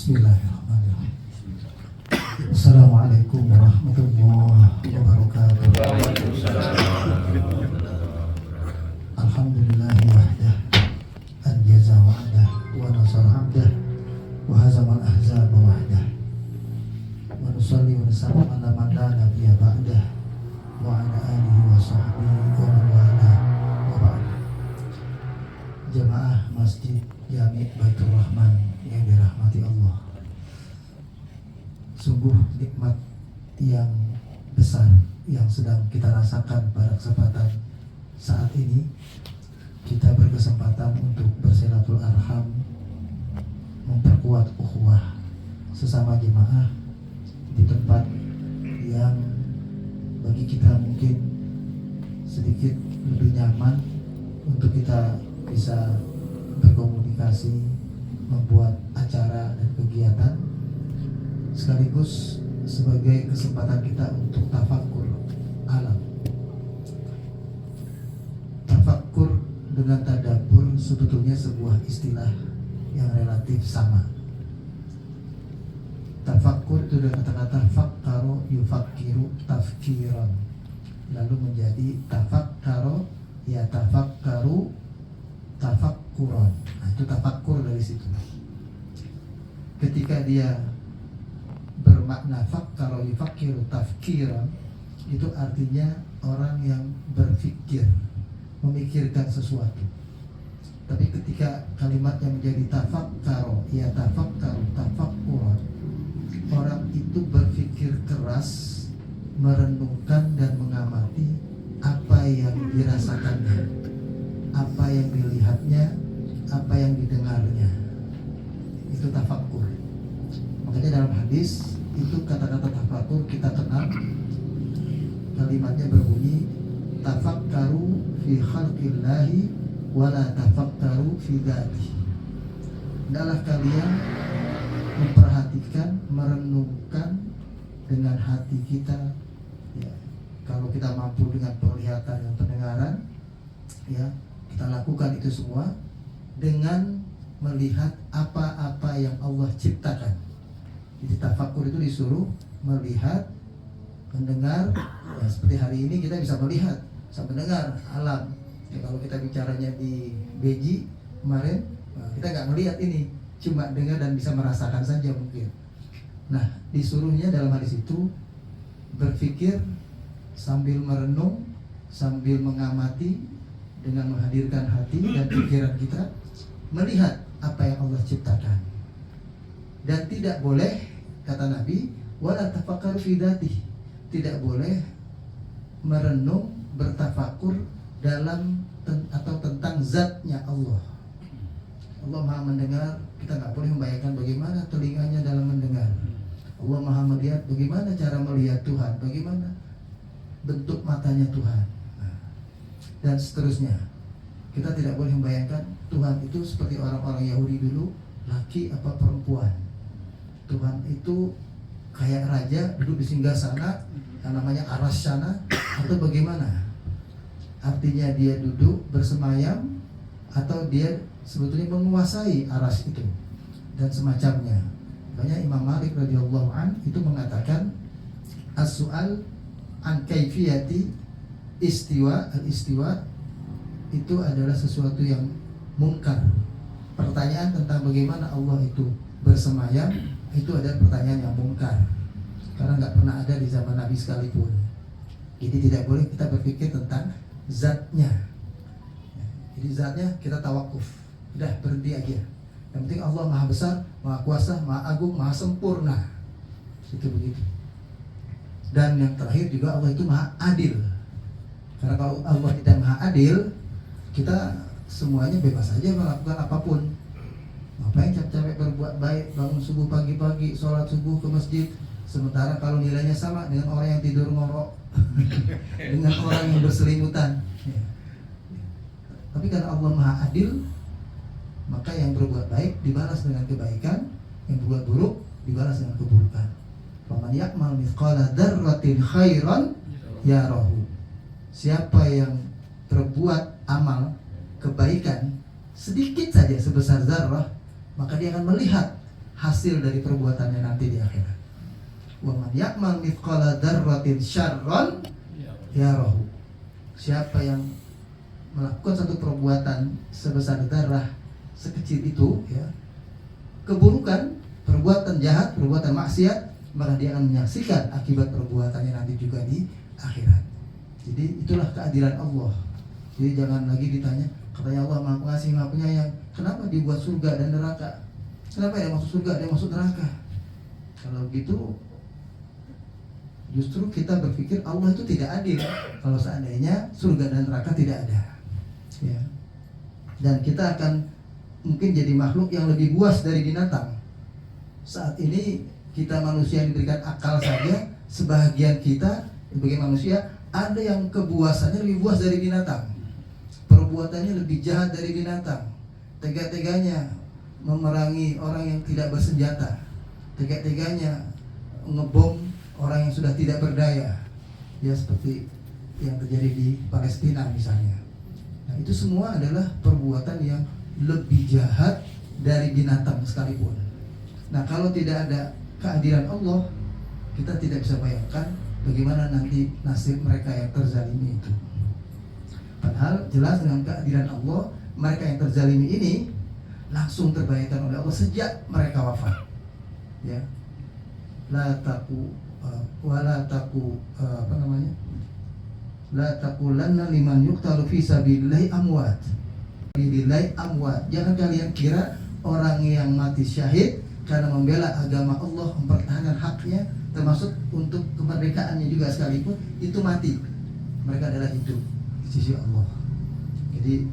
Bismillahirrahmanirrahim. Assalamualaikum warahmatullahi wabarakatuh. Alhamdulillahi wahdah anjaza wa'dah wa nasara abdah wa hazamal ahzaba wahdah wa nusalli wa nusallim ala man la nabiyya ba'dah wa ala alihi wa sahbihi wa man wala wa ba'd. Jamaah Masjid Jami' Baitur Rahman yang dirahmati Allah, sungguh nikmat yang besar yang sedang kita rasakan pada kesempatan saat ini. Kita berkesempatan untuk bersilatul arham, memperkuat ukhuwah sesama jemaah di tempat yang bagi kita mungkin sedikit lebih nyaman untuk kita bisa berkomunikasi, membuat acara dan kegiatan, sekaligus sebagai kesempatan kita untuk tafakkur alam. Tafakkur dengan tadabbur sebetulnya sebuah istilah yang relatif sama. Tafakkur itu dari kata-kata fakkaro yufakkiru tafkiran, lalu menjadi tafakkaro ya tafakkaru tafakkuran. Nah, itu tafakkur dari situ. Ketika dia bermakna fakkaro yufakkiru tafkiran, itu artinya orang yang berpikir, memikirkan sesuatu. Tapi ketika kalimatnya menjadi tafakkaro ya tafakkaru tafakkuran, orang itu berpikir keras, merenungkan dan mengamati apa yang dirasakannya, apa yang dilihatnya, apa yang didengarnya. Itu tafakkur. Makanya dalam hadis itu kata-kata tafakkur kita kenal, kalimatnya berbunyi tafakkaru fi khalqillahi wa la tafakkaru fi dzatihi. Hendaklah kalian memperhatikan, merenungkan dengan hati kita, ya. Kalau kita mampu dengan penglihatan dan pendengaran, ya, kita lakukan itu semua dengan melihat apa-apa yang Allah ciptakan. Jadi tafakkur itu disuruh melihat, mendengar, ya, seperti hari ini kita bisa melihat, bisa mendengar alam. Ya, kalau kita bicaranya di Beji kemarin, nah, kita nggak melihat ini, cuma dengar dan bisa merasakan saja mungkin. Nah, disuruhnya dalam hadis itu berpikir sambil merenung, sambil mengamati, dengan menghadirkan hati dan pikiran kita, melihat apa yang Allah ciptakan. Dan tidak boleh, kata Nabi, wala tafakkaru fi dzatihi, tidak boleh merenung, bertafakur dalam atau tentang zatnya Allah. Allah Maha mendengar, kita nggak boleh membayangkan bagaimana telinganya dalam mendengar. Allah Maha melihat, bagaimana cara melihat Tuhan, bagaimana bentuk matanya Tuhan, dan seterusnya. Kita tidak boleh membayangkan Tuhan itu seperti orang-orang Yahudi dulu, laki apa perempuan. Tuhan itu kayak raja duduk di singgasana yang namanya arasyana, atau bagaimana? Artinya dia duduk bersemayam, atau dia sebetulnya menguasai aras itu dan semacamnya. Makanya Imam Malik radhiyallahu an itu mengatakan as-su'al an kaifiyati istiwa, al-istiwa itu adalah sesuatu yang mungkar. Pertanyaan tentang bagaimana Allah itu bersemayam itu adalah pertanyaan yang mungkar, karena nggak pernah ada di zaman Nabi sekalipun. Jadi tidak boleh kita berpikir tentang zatnya. Jadi zatnya kita tawakuf, udah berhenti aja. Yang penting Allah Maha Besar, Maha Kuasa, Maha Agung, Maha Sempurna. Itu begitu. Dan yang terakhir juga Allah itu Maha Adil. Karena kalau Allah tidak Maha Adil, kita semuanya bebas saja melakukan apapun. Ngapain capek-capek berbuat baik, bangun subuh pagi-pagi, sholat subuh ke masjid, sementara kalau nilainya sama dengan orang yang tidur ngorok, dengan orang yang berselimutan, ya. Tapi karena Allah Maha Adil, maka yang berbuat baik dibalas dengan kebaikan, yang berbuat buruk dibalas dengan keburukan. Faman ya'mal mithqala dzarratin khairan yarahu. Siapa yang berbuat amal kebaikan sedikit saja sebesar zarrah, maka dia akan melihat hasil dari perbuatannya nanti di akhirat. Wa man ya'mal mithqala dzarratin syarran yarahu. Siapa yang melakukan satu perbuatan sebesar darah sekecil itu, ya, keburukan, perbuatan jahat, perbuatan maksiat, maka dia akan menyaksikan akibat perbuatannya nanti juga di akhirat. Jadi itulah keadilan Allah. Jadi jangan lagi ditanya, katanya Allah Maha Pengasih, Maha Penyayang, kenapa dibuat surga dan neraka? Kenapa dia masuk surga, dia masuk neraka? Kalau gitu, justru kita berpikir Allah itu tidak adil kalau seandainya surga dan neraka tidak ada, ya. Dan kita akan mungkin jadi makhluk yang lebih buas dari binatang. Saat ini kita manusia yang diberikan akal saja, sebahagian kita sebagai manusia ada yang kebuasannya lebih buas dari binatang, perbuatannya lebih jahat dari binatang, tega-teganya memerangi orang yang tidak bersenjata, tega-teganya ngebom orang yang sudah tidak berdaya, ya, seperti yang terjadi di Palestina misalnya. Nah, itu semua adalah perbuatan yang lebih jahat dari binatang sekalipun. Nah, kalau tidak ada keadilan Allah, kita tidak bisa bayangkan bagaimana nanti nasib mereka yang terzalimi itu. Padahal jelas dengan keadilan Allah, mereka yang terzalimi ini langsung terbayarkan oleh Allah sejak mereka wafat, ya. La taku la taqulanna liman yuqtalu fi sabilillahi amwat. Jangan kalian kira orang yang mati syahid karena membela agama Allah, mempertahankan haknya, termasuk untuk kemerdekaannya juga sekalipun, itu mati. Mereka adalah hidup di sisi Allah. Jadi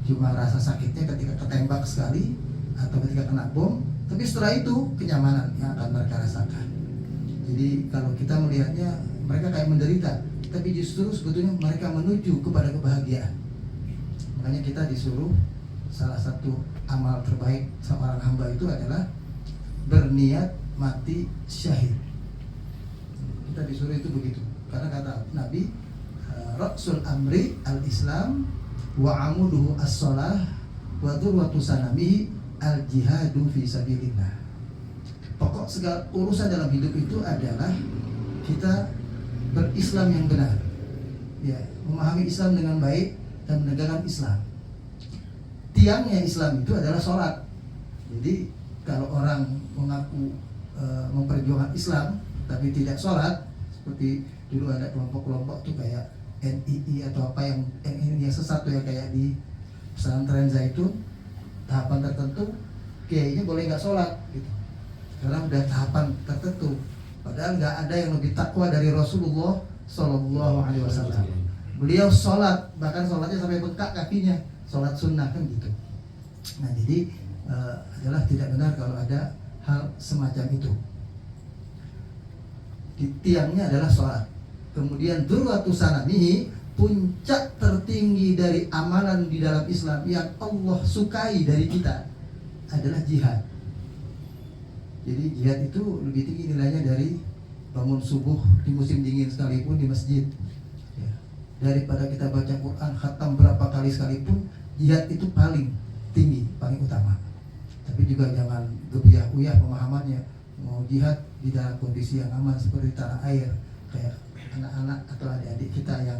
cuma rasa sakitnya ketika ketembak sekali atau ketika kena bom, tapi setelah itu kenyamanan yang akan mereka rasakan. Jadi kalau kita melihatnya mereka kayak menderita, tapi justru sebetulnya mereka menuju kepada kebahagiaan. Makanya kita disuruh, salah satu amal terbaik seorang hamba itu adalah berniat mati syahid. Kita disuruh itu begitu, karena kata Nabi, Rasul amri al-Islam wa amuduhu as-shalah wa dhurwatu sanamihi al-jihadu fi sabilillah. Pokok segala urusan dalam hidup itu adalah kita berislam yang benar, ya, memahami Islam dengan baik dan menegakkan Islam. Tiangnya Islam itu adalah sholat. Jadi kalau orang mengaku memperjuangkan Islam tapi tidak sholat, seperti dulu ada kelompok-kelompok tuh kayak NII atau apa yang sesat tuh, ya, kayak di pesantren Zaitun, tahapan tertentu kiainya boleh nggak sholat gitu, karena udah tahapan tertentu. Padahal nggak ada yang lebih takwa dari Rasulullah Shallallahu Alaihi Wasallam. Beliau sholat, bahkan sholatnya sampai bengkak kakinya, sholat sunnah kan gitu. Nah, jadi adalah tidak benar kalau ada hal semacam itu. Di tiangnya adalah sholat. Kemudian dzurwatu sanamihi, puncak tertinggi dari amalan di dalam Islam yang Allah sukai dari kita adalah jihad. Jadi jihad itu lebih tinggi nilainya dari bangun subuh di musim dingin sekalipun di masjid, ya. Daripada kita baca Quran khatam berapa kali sekalipun, jihad itu paling tinggi, paling utama. Tapi juga jangan gebiah-uyah pemahamannya. Mau jihad di dalam kondisi yang aman seperti tanah air, kayak anak-anak atau adik-adik kita yang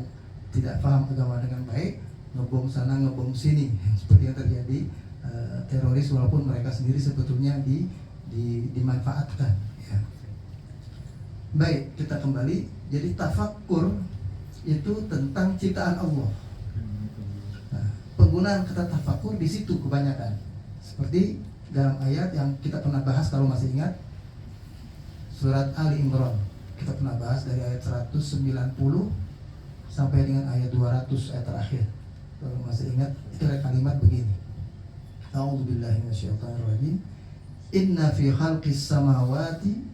tidak paham agama dengan baik, ngebom sana ngebom sini, seperti yang terjadi teroris, walaupun mereka sendiri sebetulnya dimanfaatkan, ya. Baik, kita kembali. Jadi tafakkur itu tentang ciptaan Allah. Nah, penggunaan kata tafakkur di situ kebanyakan. Seperti dalam ayat yang kita pernah bahas, kalau masih ingat, surat Ali Imran. Kita pernah bahas dari ayat 190 sampai dengan ayat 200, ayat terakhir. Kalau masih ingat, itu ada kalimat begini. A'udzubillahi minasyaitonirrajim. Inna fi khalqis samawati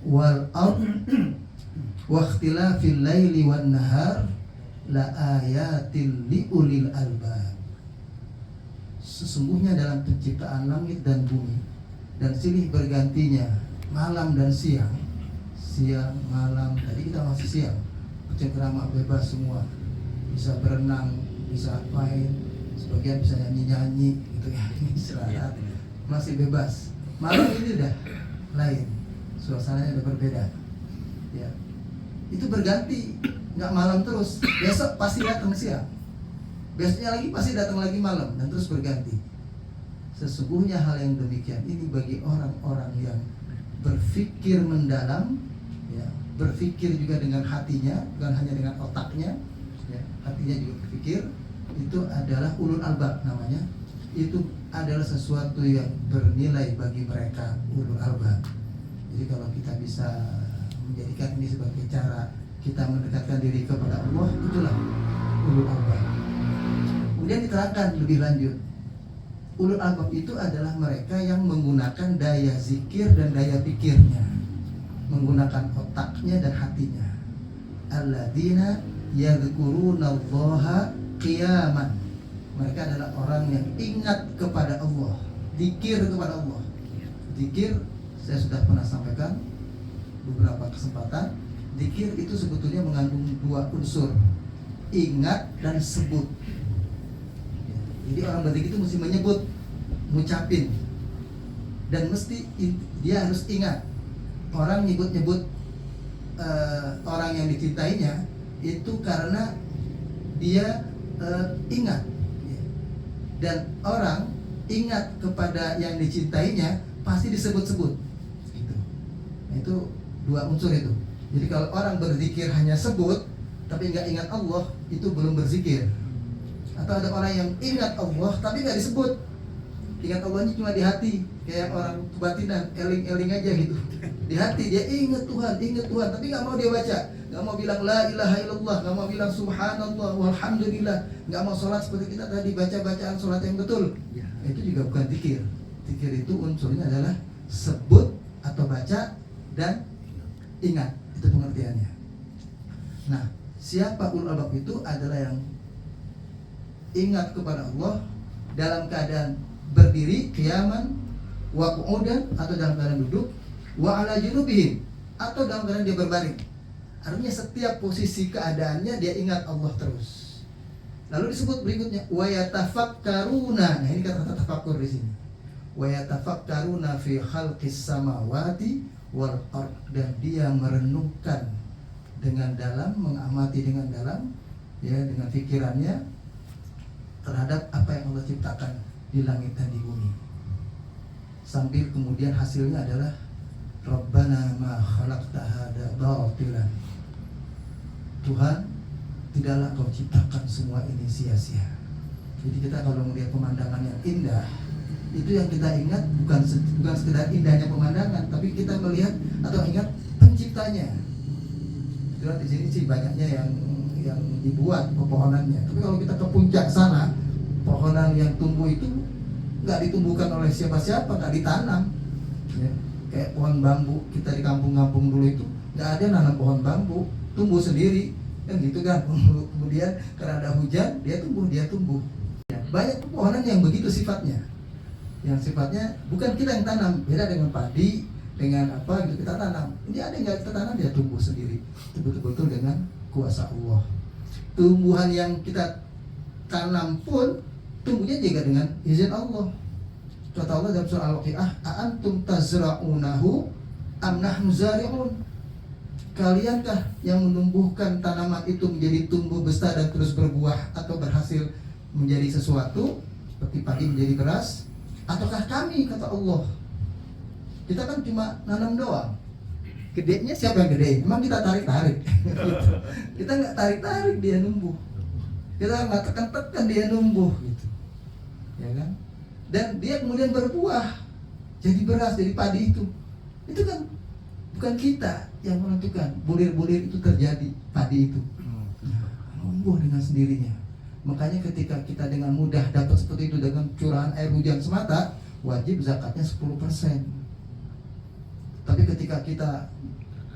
wal ard wa ikhtilafil laili wan nahar la ayatil liulil albab. Sesungguhnya dalam penciptaan langit dan bumi dan silih bergantinya malam dan siang, malam, tadi kita masih siang, bercengkrama bebas semua, bisa berenang, bisa main, sebagian bisa nyanyi-nyanyi gitu, ya, ini istirahat, masih bebas. Malam ini udah lain, suasananya udah berbeda. Ya, itu berganti, nggak malam terus. Besok pasti datang siang, besoknya lagi pasti datang lagi malam, dan terus berganti. Sesungguhnya hal yang demikian ini bagi orang-orang yang berpikir mendalam, ya, berpikir juga dengan hatinya, bukan hanya dengan otaknya, ya, hatinya juga berpikir. Itu adalah ulul albab namanya. Itu adalah sesuatu yang bernilai bagi mereka ulul albab. Jadi kalau kita bisa menjadikan ini sebagai cara kita mendekatkan diri kepada Allah, itulah ulul albab. Kemudian diterangkan lebih lanjut, ulul albab itu adalah mereka yang menggunakan daya zikir dan daya pikirnya, menggunakan otaknya dan hatinya. Alladzina yadhkurunallaha qiyaman. Mereka adalah orang yang ingat kepada Allah, zikir kepada Allah. Zikir saya sudah pernah sampaikan beberapa kesempatan. Zikir itu sebetulnya mengandung dua unsur, ingat dan sebut. Jadi orang berzikir itu mesti menyebut, ngucapin, dan mesti dia harus ingat. Orang nyebut-nyebut orang yang dicintainya itu karena dia ingat, dan orang ingat kepada yang dicintainya pasti disebut-sebut. Gitu. Nah, itu dua unsur itu. Jadi kalau orang berzikir hanya sebut tapi nggak ingat Allah, itu belum berzikir. Atau ada orang yang ingat Allah tapi nggak disebut. Ingat Allahnya cuma di hati, kayak orang kebatinan, eling-eling aja gitu. Di hati dia ingat Tuhan, tapi nggak mau dia baca, nggak mau bilang la ilaha illallah, nggak mau bilang subhanallah walhamdulillah, nggak mau sholat seperti kita tadi, baca bacaan sholat yang betul. Itu juga bukan zikir. Zikir itu unsurnya adalah sebut atau baca dan ingat, itu pengertiannya. Nah, siapa ulul albab itu adalah yang ingat kepada Allah dalam keadaan berdiri, qiyaman, wa qu'udan, atau dalam keadaan duduk, wa ala junubihim, atau dalam keadaan dia berbaring. Artinya setiap posisi keadaannya dia ingat Allah terus. Lalu disebut berikutnya wa yatafakkaruna. Nah, ini kata tafakkur di sini. Wa yatafakkaruna fi khalqis samawati wal ard, dan dia merenungkan dengan dalam, mengamati dengan dalam, ya, dengan pikirannya terhadap apa yang Allah ciptakan di langit dan di bumi. Sambil kemudian hasilnya adalah Rabbana ma khalaqta hada batilan. Tuhan, tidaklah kau ciptakan semua ini sia-sia. Jadi kita kalau melihat pemandangan yang indah, itu yang kita ingat bukan sekedar indahnya pemandangan, tapi kita melihat atau ingat penciptanya. Di sini sih banyaknya yang dibuat pepohonannya. Tapi kalau kita ke puncak sana, pohonan yang tumbuh itu nggak ditumbuhkan oleh siapa-siapa, nggak ditanam. Ya, kayak pohon bambu kita di kampung-kampung dulu itu nggak ada nanam pohon bambu, tumbuh sendiri, kan gitu kan. Kemudian karena ada hujan dia tumbuh. Ya, banyak pepohonan yang begitu sifatnya, yang sifatnya bukan kita yang tanam, beda dengan padi, dengan apa gitu kita tanam. Ini ada yang nggak kita tanam, dia tumbuh sendiri. Itu betul-betul dengan kuasa Allah. Tumbuhan yang kita tanam pun tumbuhnya juga dengan izin Allah. Kata Allah dalam surah Al-Waqiah, "A'antum tazra'unahu am nahnu zari'un?" Kaliankah yang menumbuhkan tanaman itu menjadi tumbuh besar dan terus berbuah atau berhasil menjadi sesuatu seperti padi menjadi beras, ataukah kami, kata Allah. Kita kan cuma nanam doang. Gedenya siapa yang gedein? Emang kita tarik-tarik? Kita nggak tarik-tarik dia numbuh. Kita nggak tekan-tekan dia numbuh gitu. Ya kan? Dan dia kemudian berbuah jadi beras, jadi padi itu. Itu kan bukan kita yang menentukan. Bulir-bulir itu terjadi, padi itu numbuh dengan sendirinya. Makanya ketika kita dengan mudah dapat seperti itu dengan curahan air hujan semata, wajib zakatnya 10%. Tapi ketika kita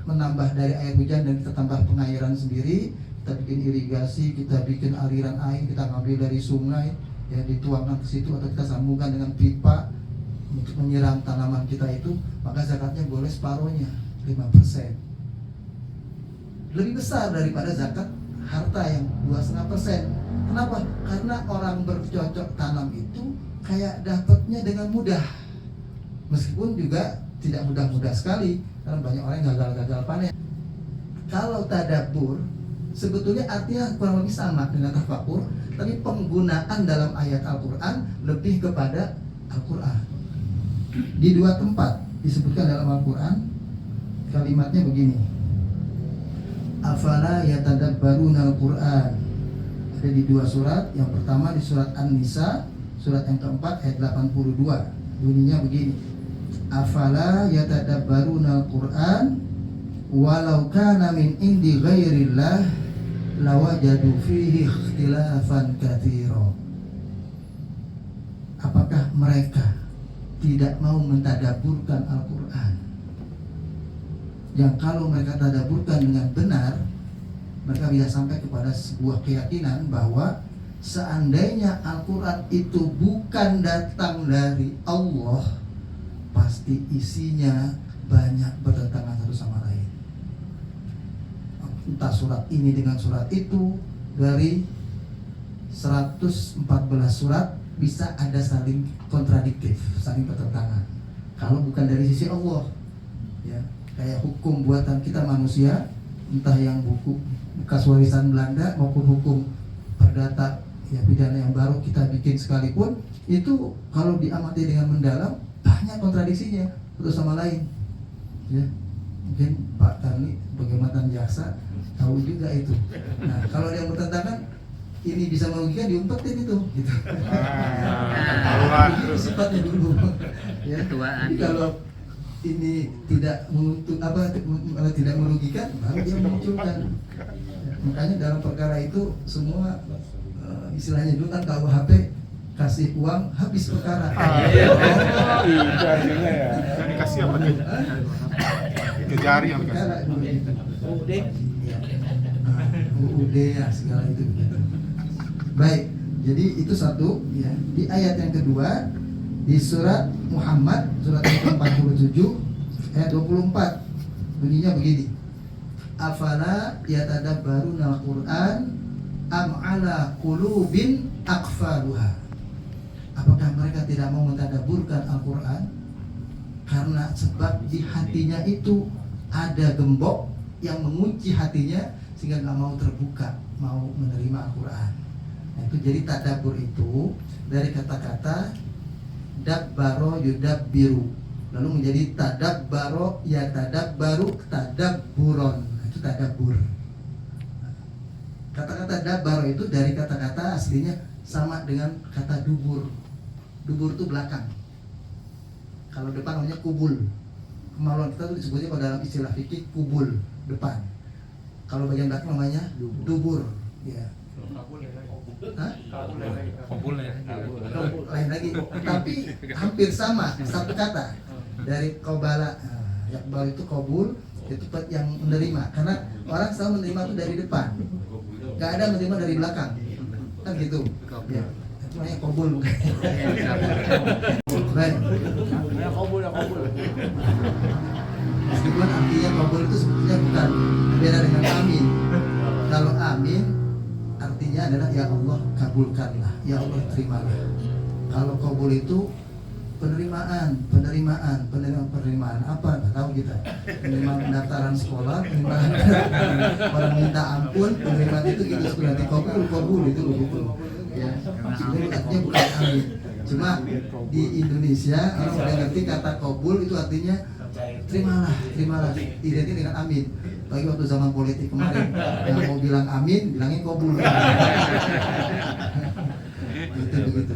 menambah dari air hujan dan kita tambah pengairan sendiri, kita bikin irigasi, kita bikin aliran air, kita ngambil dari sungai, ya dituangkan ke situ, atau kita sambungkan dengan pipa untuk menyiram tanaman kita itu, maka zakatnya boleh separuhnya, 5%. Lebih besar daripada zakat harta yang 2,5%. Kenapa? Karena orang bercocok tanam itu kayak dapatnya dengan mudah. Meskipun juga tidak mudah-mudah sekali, karena banyak orang yang gagal-gagal panen. Kalau tadabbur sebetulnya artinya kurang lebih sama dengan tafakur, tapi penggunaan dalam ayat Al-Quran lebih kepada Al-Quran. Di dua tempat disebutkan dalam Al-Quran, kalimatnya begini: afala yatadabbaruna Al-Quran. Ada di dua surat. Yang pertama di surat An-Nisa, surat yang keempat ayat 82. Bunyinya begini: afala yatadabbaruna Al-Quran walau kana min indi ghairillah lawajadu fihi ikhtilafan katsira. Apakah mereka tidak mau mentadaburkan Al-Quran, yang kalau mereka tadaburkan dengan benar, mereka bisa sampai kepada sebuah keyakinan bahwa seandainya Al-Quran itu bukan datang dari Allah, pasti isinya banyak bertentangan satu sama lain. Entah surat ini dengan surat itu, dari 114 surat bisa ada saling kontradiktif, saling bertentangan. Kalau bukan dari sisi Allah, ya, kayak hukum buatan kita manusia, entah yang buku bekas warisan Belanda maupun hukum perdata, ya, pidana yang baru kita bikin sekalipun, itu kalau diamati dengan mendalam banyak kontradiksinya satu sama lain. Ya, mungkin Pak Tarni sebagai mantan jaksa tahu juga itu. Nah, kalau ada yang bertentangan, ini bisa merugikan, diumpetin itu, gitu. Itu sifatnya dulu. Ya. Kalau ini tidak menguntut tidak merugikan, baru dia memunculkan. Ya, makanya dalam perkara itu semua istilahnya dulu kan KUHP, kasih uang habis perkara. Itu artinya ya. Dikasih apa nih? Ke jari yang perkara dulu itu. UUD ya, segala itu begitu. Baik, jadi itu satu ya. Di ayat yang kedua di surat Muhammad, surat yang ke-47 ayat 24, bunyinya begini: afala yatadabbaruna al-Qur'an am ala qulubin aqfaluha. Apakah mereka tidak mau mentadabburkan Al-Quran karena sebab di hatinya itu ada gembok yang mengunci hatinya sehingga nggak mau terbuka, mau menerima Al-Quran. Nah, itu jadi tadabbur itu dari kata-kata dabbaro yudabbiru, lalu menjadi tadabbaro yatadabbaru tadabburon. Nah, itu tadabbur. Kata-kata dabbaro itu dari kata-kata aslinya sama dengan kata dubur. Dubur itu belakang. Kalau depan namanya kubul. Kemaluan kita itu disebutnya kalau dalam istilah fikih kubul, depan. Kalau bagian belakang namanya dubur. Ya. Kabul ya. Lain lagi. Tapi hampir sama, satu kata. Dari kobala. Yakbal itu kobul, itu yang menerima. Karena orang selalu menerima itu dari depan. Gak ada menerima dari belakang. Kan gitu. Ya. Itu namanya kobul. Baik. Kabul. Meskipun artinya kabul itu sebetulnya bukan, beda dengan amin. Kalau amin artinya adalah ya Allah kabulkanlah, ya Allah terimalah. Kalau kabul itu penerimaan apa? Nggak tahu kita. Penerimaan pendaftaran sekolah, penerimaan orang minta ampun, penerimaan itu gitu sebenarnya kabul itu begitu. Ya, itu artinya bukan amin. Cuma di Indonesia orang udah ngerti kata kabul itu artinya terimalah, identik dengan amin. Bagi waktu zaman politik kemarin, yang mau bilang amin, bilangin kabul. Begitu.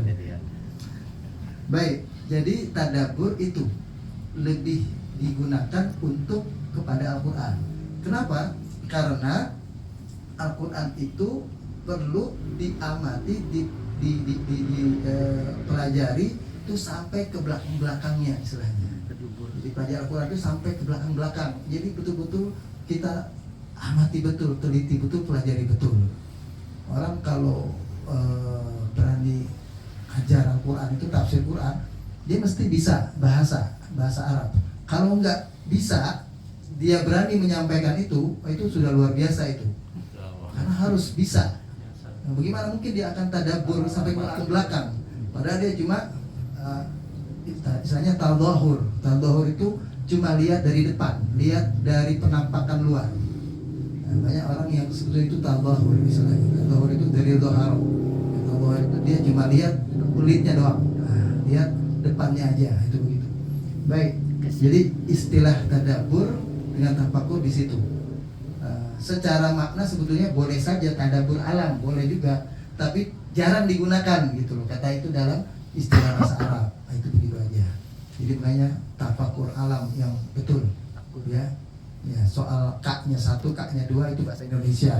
Baik, jadi tadabbur itu lebih digunakan untuk kepada Al-Quran. Kenapa? Karena Al-Quran itu perlu diamati, pelajari itu sampai ke belakang-belakangnya istilahnya. Jadi pelajaran Al-Quran itu sampai ke belakang-belakang. Jadi betul-betul kita amati betul, teliti betul, pelajari betul. Orang kalau berani ajar Al-Quran itu tafsir Quran, dia mesti bisa bahasa Arab. Kalau nggak bisa, dia berani menyampaikan itu sudah luar biasa itu. Karena harus bisa. Nah, bagaimana mungkin dia akan tadabbur sampai ke belakang? Padahal dia cuma istilahnya tadahur. Tadahur itu cuma lihat dari depan, lihat dari penampakan luar. Nah, banyak orang yang sebetulnya itu tadahur istilahnya. Tadahur itu dari dhahar. Tadahur itu dia cuma lihat kulitnya doang. Nah, lihat depannya aja, itu begitu. Baik. Jadi istilah tadabbur dengan tafakur di situ. Secara makna sebetulnya boleh saja tadabbur alam, boleh juga, tapi jarang digunakan gitu loh. Kata itu dalam istilah bahasa Arab. Nah, itu begitu aja. Jadi makanya tafakur alam yang betul, ya. Ya, soal kaknya 1, kaknya 2 itu bahasa Indonesia.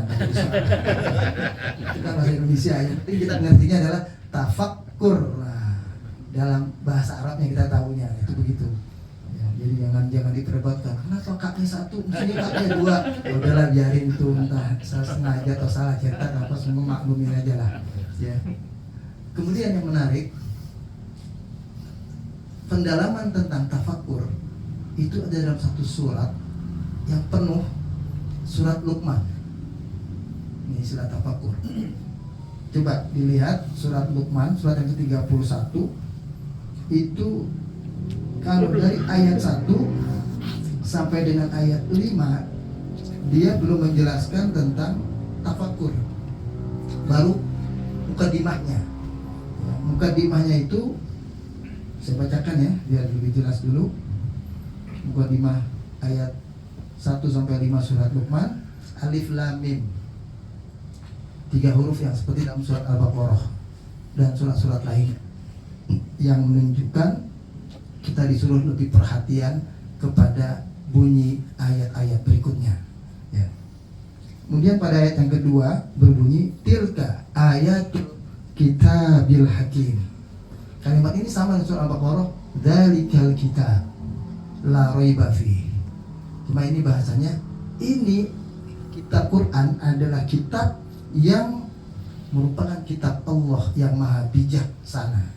Itu kan bahasa Indonesia. Yang penting kita ngertinya adalah tafakur. Nah, dalam bahasa Arabnya kita tahunya itu begitu. Ya, jadi jangan diperdebatkan. Kenapa kaknya 1, mestinya kaknya 2? Ya udahlah, biarin itu, entah salah sengaja atau salah cetak apa, semua maklumin aja lah. Ya. Kemudian yang menarik, pendalaman tentang tafakur itu ada dalam satu surat yang penuh, surat Luqman. Ini istilah tafakur. Coba dilihat surat Luqman, surat yang ke-31. Itu kalau dari ayat 1 sampai dengan ayat 5 dia belum menjelaskan tentang tafakur. Baru mukadimahnya. Mukadimahnya itu saya bacakan ya, biar lebih jelas dulu. Mukadimah ayat 1 sampai 5 surat Luqman. Alif Lam Mim, 3 huruf yang seperti dalam surat Al-Baqarah dan surat-surat lain, yang menunjukkan kita disuruh lebih perhatian kepada bunyi ayat-ayat berikutnya, ya. Kemudian pada ayat yang kedua berbunyi tilka ayatul kitabil hakim. Kalimat ini sama dengan surat Al-Baqarah, dzalikal kitab la raiba fi. Cuma ini bahasanya, ini kitab Quran adalah kitab yang merupakan kitab Allah yang maha bijaksana.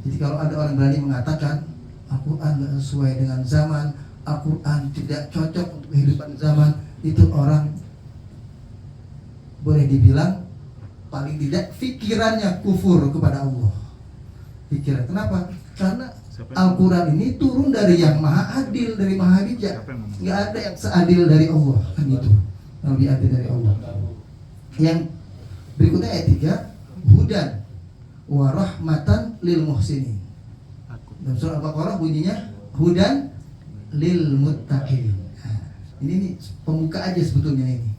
Jadi kalau ada orang berani mengatakan Al-Quran tidak sesuai dengan zaman, Al-Quran tidak cocok untuk kehidupan zaman, itu orang boleh dibilang paling tidak pikirannya kufur kepada Allah. Pikiran, kenapa? Karena Al-Quran ini turun dari yang maha adil, dari maha bijak. Nggak ada yang seadil dari Allah, kan itu, yang lebih adil dari Allah. Yang berikutnya ayat 3, hudan wa rahmatan lil muhsinin. Dalam surah Al-Baqarah bunyinya hudan lil muttaqin. Nah, ini nih pembuka aja sebetulnya ini.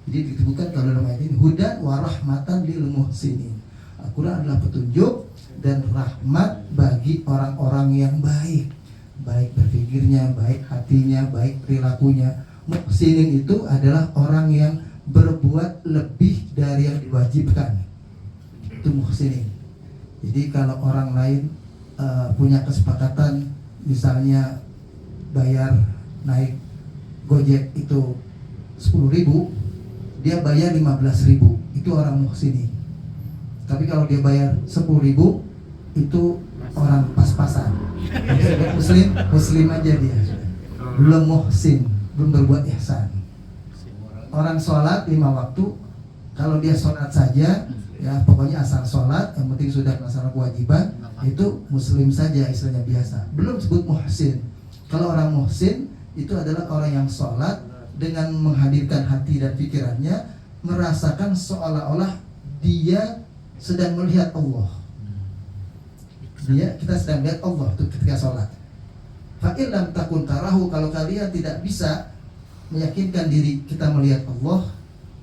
Jadi disebutkan kalau dalam ayat ini hudan wa rahmatan lil muhsinin. Al-Quran adalah petunjuk dan rahmat bagi orang-orang yang baik, baik berpikirnya, baik hatinya, baik perilakunya. Muhsinin itu adalah orang yang berbuat lebih dari yang diwajibkan. Itu muhsinin. Jadi kalau orang lain punya kesepakatan, misalnya bayar naik Gojek itu 10.000, dia bayar 15.000, itu orang muhsinin. Tapi kalau dia bayar 10.000, itu orang pas-pasan. Muslim aja dia, belum muhsin, belum berbuat ihsan. Orang sholat 5 waktu, kalau dia sholat saja, ya pokoknya asal sholat, yang penting sudah melaksanakan kewajiban, itu muslim saja, istilahnya biasa, belum sebut muhsin. Kalau orang muhsin itu adalah orang yang sholat dengan menghadirkan hati dan pikirannya, merasakan seolah-olah dia sedang melihat Allah. Kita sedang melihat Allah tuh ketika sholat. Fa'il lam takun tarahu, kalau kalian tidak bisa meyakinkan diri kita melihat Allah,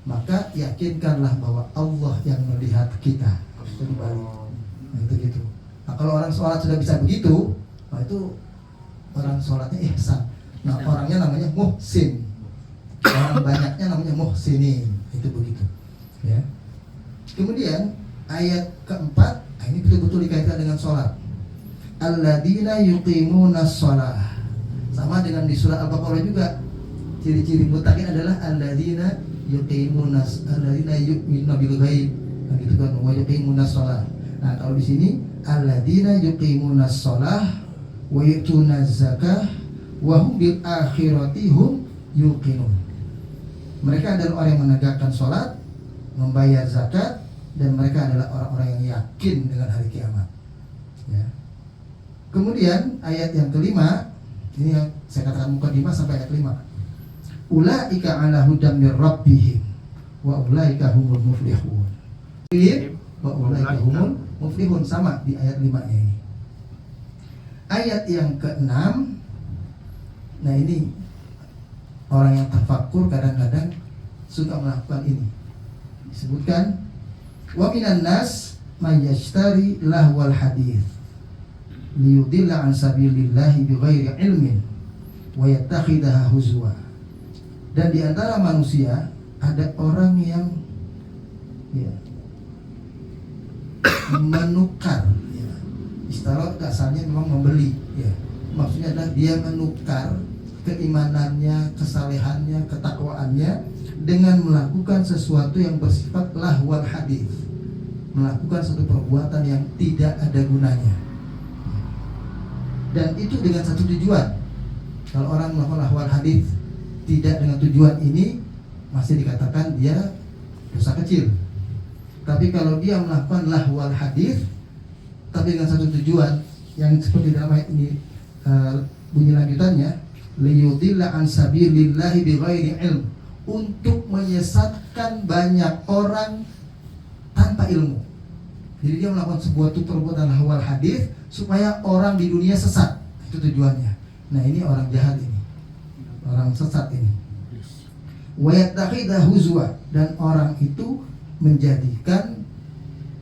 maka yakinkanlah bahwa Allah yang melihat kita. Itu balik. Nah, itu gitu. Nah, kalau orang sholat sudah bisa begitu, nah itu orang sholatnya ihsan. Nah, orangnya namanya muhsin. Orang banyaknya namanya muhsinin. Itu begitu. Ya. Kemudian ayat keempat, nah ini betul-betul dikaitkan dengan sholat. Alladzina yuqimunas sholah. Sama dengan di surah Al-Baqarah juga. Ciri-ciri muttaqin adalah alladzina alladzina yu'minuna bil ghaib. Nah, gitu kan, wa yuqimunas sholah. Nah, kalau di sini alladzina yuqimunas sholah wa yu'tunaz zakah wa hum bil akhirati hum yuqinun. Mereka adalah orang yang menegakkan sholat, membayar zakat, dan mereka adalah orang-orang yang yakin dengan hari kiamat. Ya. Kemudian ayat yang kelima, ini yang saya katakan mukadimah sampai ayat 5. Ulaika ala hudam mir rabbihim wa ulaika humul muflihun. Wa ulaika humul muflihun, sama di ayat 5 ini. Ayat yang ke-6, nah ini orang yang tafakkur kadang-kadang suka melakukan ini. Disebutkan wa minan nas may yashtari lahwal hadits liyudilla an sabilillahi bighairi ilmin wa yattakhidaha huzwa. Dan di antara manusia ada orang yang menukar, istilah dasarnya memang membeli, maksudnya adalah dia menukar keimanannya, kesalehannya, ketakwaannya dengan melakukan sesuatu yang bersifat lahwal hadits, melakukan suatu perbuatan yang tidak ada gunanya. Dan itu dengan satu tujuan. Kalau orang melakukan lahwal hadits tidak dengan tujuan ini, masih dikatakan dia dosa kecil. Tapi kalau dia melakukan lahwal hadits tapi dengan satu tujuan yang seperti dalam ayat ini, bunyi lanjutannya, liyudilla an sabilillahi bighairi ilm, untuk menyesatkan banyak orang tanpa ilmu. Jadi dia melakukan sebuah perbuatan lahwal hadits supaya orang di dunia sesat. Itu tujuannya. Nah, ini orang jahat ini, orang sesat ini. Wa yattakhidha huzwa, dan orang itu menjadikan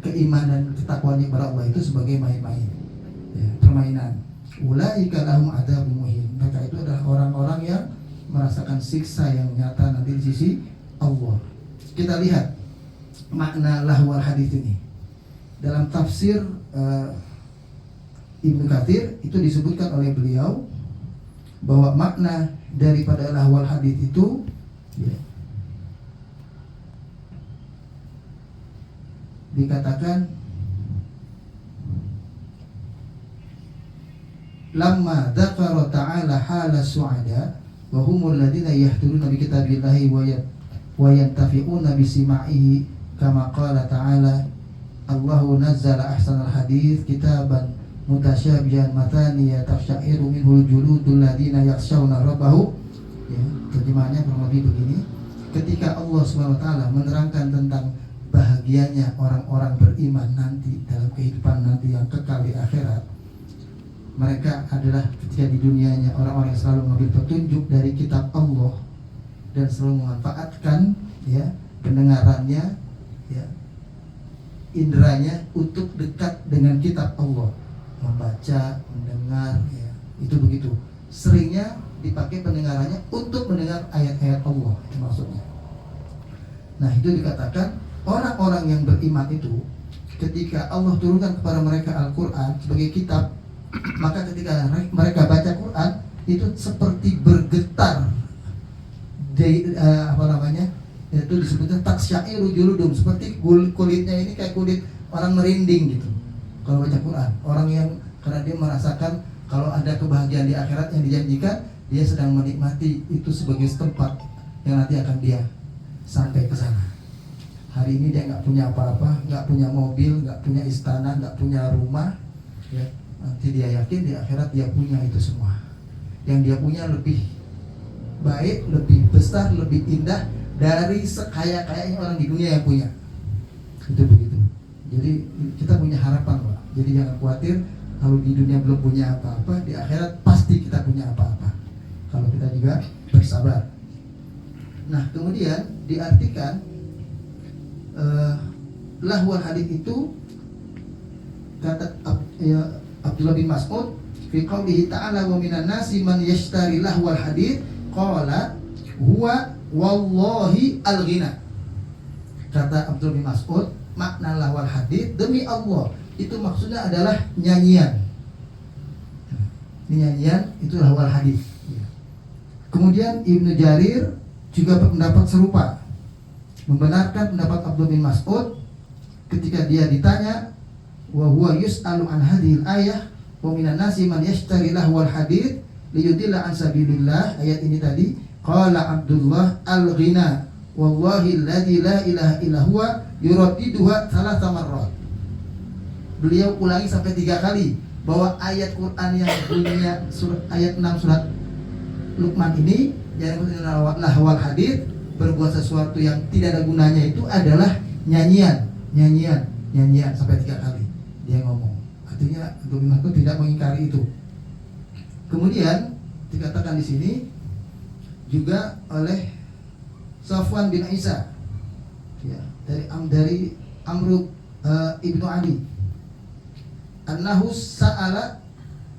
keimanan, ketakwaan kepada Allah itu sebagai main-main, permainan. Ulaika lahum adzabun muhin. Maka itu adalah orang-orang yang merasakan siksa yang nyata nanti di sisi Allah. Kita lihat makna lahwal hadits ini. Dalam tafsir Ibnu Katsir itu disebutkan oleh beliau bahwa makna daripada lahwal hadits itu dikatakan lamma dzakara ta'ala hala su'ada wa humul ladzina yahduruna bi kitabillahi wa yantafi'una bi sima'ihi kama qala ta'ala Allahu nazzala ahsanal hadits kitaban mutasyabihan mataniya tafsya'iru minhul juludul ladzina yakhshawna rabbahu. Terjemahannya kurang lebih begini. Ketika Allah SWT menerangkan tentang bahagianya orang-orang beriman nanti dalam kehidupan nanti yang kekal di akhirat, mereka adalah ketika di dunianya orang-orang yang selalu mengambil petunjuk dari kitab Allah dan selalu memanfaatkan pendengarannya, inderanya untuk dekat dengan kitab Allah, membaca, mendengar, itu begitu. Seringnya dipakai pendengarannya untuk mendengar ayat-ayat Allah, itu maksudnya. Nah, itu dikatakan orang-orang yang beriman itu ketika Allah turunkan kepada mereka Al-Quran sebagai kitab, maka ketika mereka baca Quran itu seperti bergetar itu disebutnya taksya'iru juludum, seperti kulitnya ini kayak kulit orang merinding gitu kalau baca Quran. Orang yang karena dia merasakan kalau ada kebahagiaan di akhirat yang dijanjikan, dia sedang menikmati itu sebagai tempat yang nanti akan dia sampai ke sana. Hari ini dia nggak punya apa-apa, nggak punya mobil, nggak punya istana, nggak punya rumah, nanti dia yakin di akhirat dia punya itu semua. Yang dia punya lebih baik, lebih besar, lebih indah dari sekaya-kayanya orang di dunia yang punya. Itu begitu. Jadi kita punya harapan, Pak. Jadi jangan khawatir kalau di dunia belum punya apa-apa, di akhirat pasti kita punya apa-apa kalau kita juga bersabar. Nah, kemudian diartikan lahwal hadits itu kata Abdullah bin Mas'ud fi qaulihi ta'ala wa minan nasi man yashtari lahwal hadits qala huwa wallahi al-ghina. Kata Abdullah bin Mas'ud, makna lahwal hadits demi Allah itu maksudnya adalah nyanyian. Nyanyian itu lahwal hadits. Kemudian Ibnu Jarir juga berpendapat serupa, membenarkan pendapat Abdullah bin Mas'ud ketika dia ditanya wa huwa yus'alu an hadhil ayah wa minan nasi man yashtari lahwal hadits liyudilla an sabilillah. Ayat ini tadi qala Abdullah al-ghina wallahi alladzi la ilaha illa huwa yuraddiduha thalatha marrat. Beliau ulangi sampai 3 kali bahwa ayat Quran yang bunyinya ayat 6 surat Luqman ini yang lahwal hadits, berbuat sesuatu yang tidak ada gunanya, itu adalah nyanyian sampai 3 kali dia ngomong. Artinya Nabi Muhammad tidak mengingkari itu. Kemudian dikatakan di sini juga oleh Safwan bin Isa, ya, dari Amr ibnu Ali, annahu sa'ala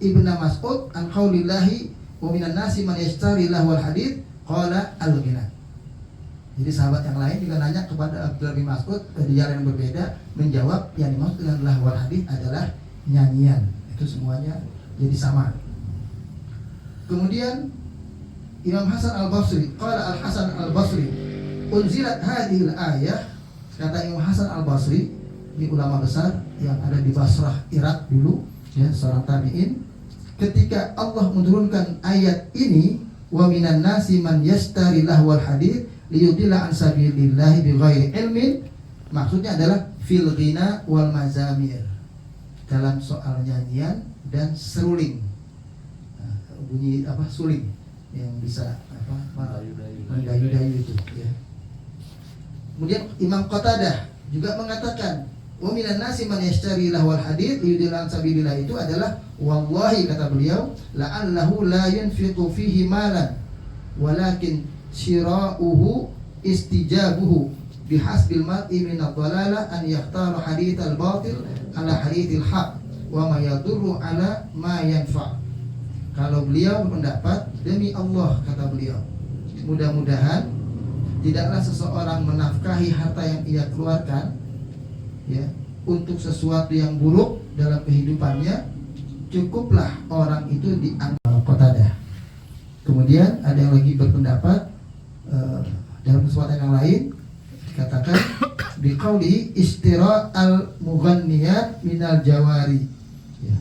Ibnu Mas'ud an qaulillahi wa minan nasi man yashtari lahwal hadits qala al-ghina. Jadi sahabat yang lain juga nanya kepada Abdullah bin Mas'ud di jalan yang berbeda, menjawab yang dimaksud dengan lahwal hadits adalah nyanyian. Itu semuanya jadi sama. Kemudian Imam Hasan Al-Basri, qala Al-Hasan Al-Basri, unzilat hadhil ayah, kata Imam Hasan Al-Basri, ini ulama besar yang ada di Basrah, Irak dulu, ya, seorang tabi'in, ketika Allah menurunkan ayat ini, wa minan nasi man yashtari lahwal hadits liyudilla an sabilillahi bighairi ilmin, maksudnya adalah fil ghina wal mazamir, dalam soal nyanyian dan seruling, bunyi apa, suling yang bisa apa, mendayu-dayu itu, ya. Kemudian Imam Qatadah juga mengatakan, wa minan nasi man yashtari lahwal hadits liyudilla an sabilillah, itu adalah wallahi, kata beliau, la'allahu la yunfiqu fihi malan walakin shira'uhu istijabuhu bihasbil mar'i min ad-dhalalah an yakhtara hadithal batil ala hadithil haq wa ma yadurru ala ma yanfa'. Kalau beliau berpendapat, demi Allah, kata beliau, mudah-mudahan tidaklah seseorang menafkahi harta yang ia keluarkan, ya, untuk sesuatu yang buruk dalam kehidupannya, cukuplah orang itu dianggap Qatadah. Kemudian ada yang lagi berpendapat dalam kesempatan yang lain dikatakan biqauli istira al mughanniyat minal jawari, ya,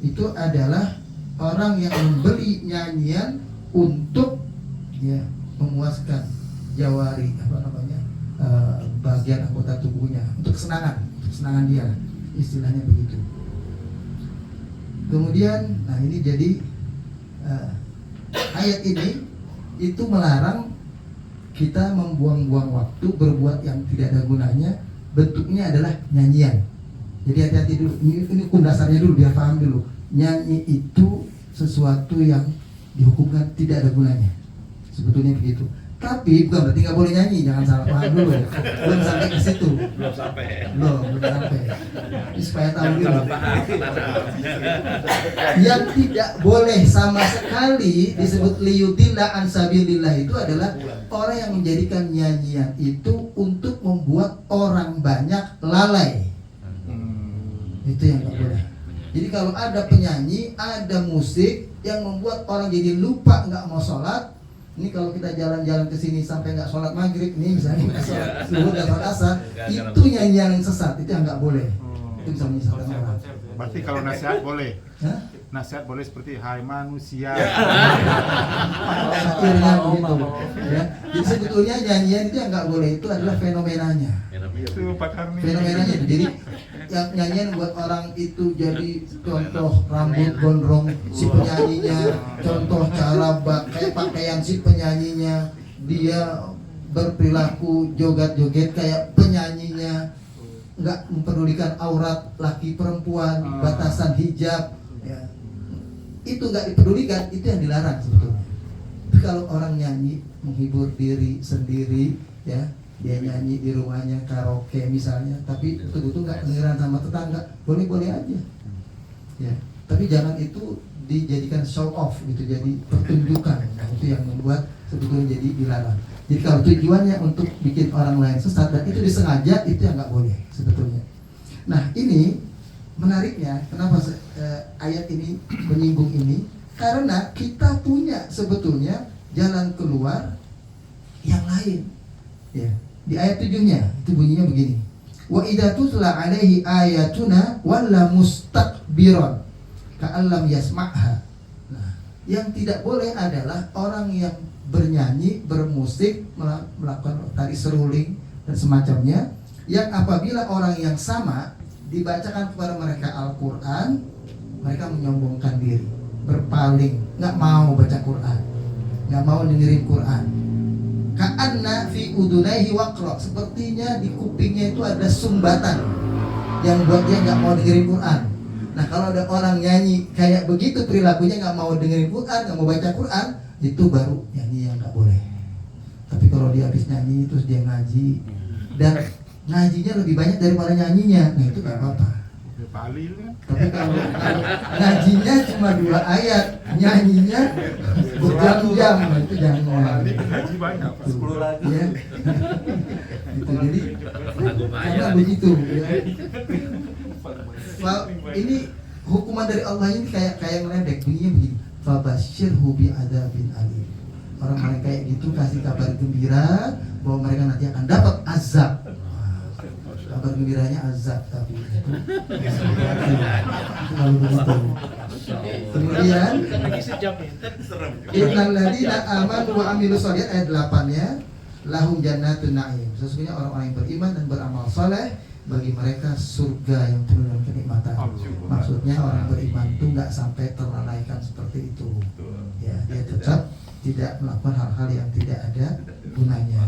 itu adalah orang yang membeli nyanyian untuk, ya, memuaskan jawari, apa namanya, bagian anggota tubuhnya, untuk kesenangan dia, istilahnya begitu. Kemudian, nah ini jadi ayat ini itu melarang kita membuang-buang waktu berbuat yang tidak ada gunanya, bentuknya adalah nyanyian. Jadi hati-hati dulu, ini hukum dasarnya dulu biar paham dulu. Nyanyi itu sesuatu yang dihukumkan tidak ada gunanya, sebetulnya begitu. Tapi bukan berarti nggak boleh nyanyi, jangan salah paham dulu. Belum sampai ke situ. Belum sampai. Ini supaya tahu dulu. Yang tidak boleh sama sekali disebut liyudilla an sabilillah itu adalah orang yang menjadikan nyanyian itu untuk membuat orang banyak lalai. Itu yang nggak boleh. Jadi kalau ada penyanyi, ada musik yang membuat orang jadi lupa nggak mau sholat. Ini kalau kita jalan-jalan ke sini sampai nggak sholat maghrib, nih misalnya nggak sholat subuh, nggak sholat asar, itu nyanyian yang sesat, itu yang nggak boleh. Itu bisa menyesatkan orang. Berarti kalau nasihat boleh? Hah? Nasihat boleh seperti hai manusia. Akhirnya begitu, ya. Jadi sebetulnya nyanyian itu yang nggak boleh, itu adalah fenomenanya. Itu Pak Karni. Fenomenanya itu. Jadi yang nyanyian buat orang itu jadi contoh rambut gondrong si penyanyinya, contoh cara pakai pakaian si penyanyinya, dia berperilaku joget-joget kayak penyanyinya, nggak mempedulikan aurat laki perempuan, batasan hijab, ya. Itu nggak dipedulikan, itu yang dilarang sebetulnya. Tapi kalau orang nyanyi menghibur diri sendiri, ya, dia nyanyi di rumahnya karaoke misalnya, tapi betul-betul nggak kedengeran sama tetangga, boleh-boleh aja, ya. Tapi jangan itu dijadikan show off gitu, jadi pertunjukan. Nah, itu yang membuat sebetulnya jadi dilarang. Jadi kalau tujuannya untuk bikin orang lain sesat dan itu disengaja, itu yang nggak boleh sebetulnya. Nah ini menariknya, kenapa ayat ini menyinggung ini? Karena kita punya sebetulnya jalan keluar yang lain, ya. Di ayat 7-nya itu bunyinya begini. Wa idza tutla alaihi ayatuna walla mustakbiran ka'allam yasma'ha. Nah, yang tidak boleh adalah orang yang bernyanyi, bermusik, melakukan tari seruling dan semacamnya, yang apabila orang yang sama dibacakan kepada mereka Al-Quran, mereka menyombongkan diri, berpaling, nggak mau baca Quran, nggak mau dengerin Quran. Ka'anna fi udunaihi waqra, sepertinya di kupingnya itu ada sumbatan yang buat dia nggak mau dengerin Quran. Nah kalau ada orang nyanyi kayak begitu perilakunya, nggak mau dengerin Quran, nggak mau baca Quran, itu baru nyanyi yang nggak boleh. Tapi kalau dia habis nyanyi terus dia ngaji dan ngajinya lebih banyak daripada nyanyinya, nah itu nggak apa-apa. Bali kan? Tapi kalau ngajinya cuma 2 ayat, nyanyinya berjam-jam, nah itu jangan. Bali ngaji banyak. 10 lagu. Ya. Gitu, jadi karena begitu ya. Ini hukuman dari Allah ini kayak ngeledek, bunyinya begini. Fabasyirhu bi'adzabin alim. Orang-orang kayak gitu kasih kabar gembira bahwa mereka nanti akan dapat azab. Kabar gembiranya azab, tapi itu kalau begitu. Kemudian innal ladzina amanu wa amilus shalihat, ayat 8-nya, lahum jannatun na'im. Sesungguhnya orang-orang yang beriman dan beramal saleh, bagi mereka surga yang penuh dengan kenikmatan. Maksudnya orang beriman itu nggak sampai terlalaikan seperti itu. Ya, dia tetap tidak melakukan hal-hal yang tidak ada gunanya.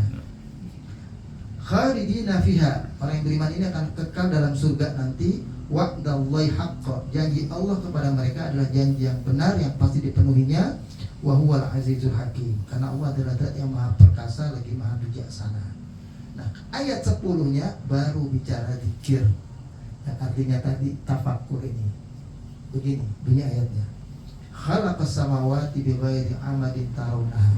Khalidina fiha, orang yang beriman ini akan kekal dalam surga nanti. Wa'dallahi haqqa, janji Allah kepada mereka adalah janji yang benar yang pasti dipenuhinya. Wa huwal azizul hakim, karena Allah adalah Zat yang maha perkasa lagi maha bijaksana. Nah, ayat 10-nya baru bicara zikir, yang artinya tadi tafakkur ini. Begini bunyi ayatnya. Khalaqas samawati bighairi amadin tarawnaha.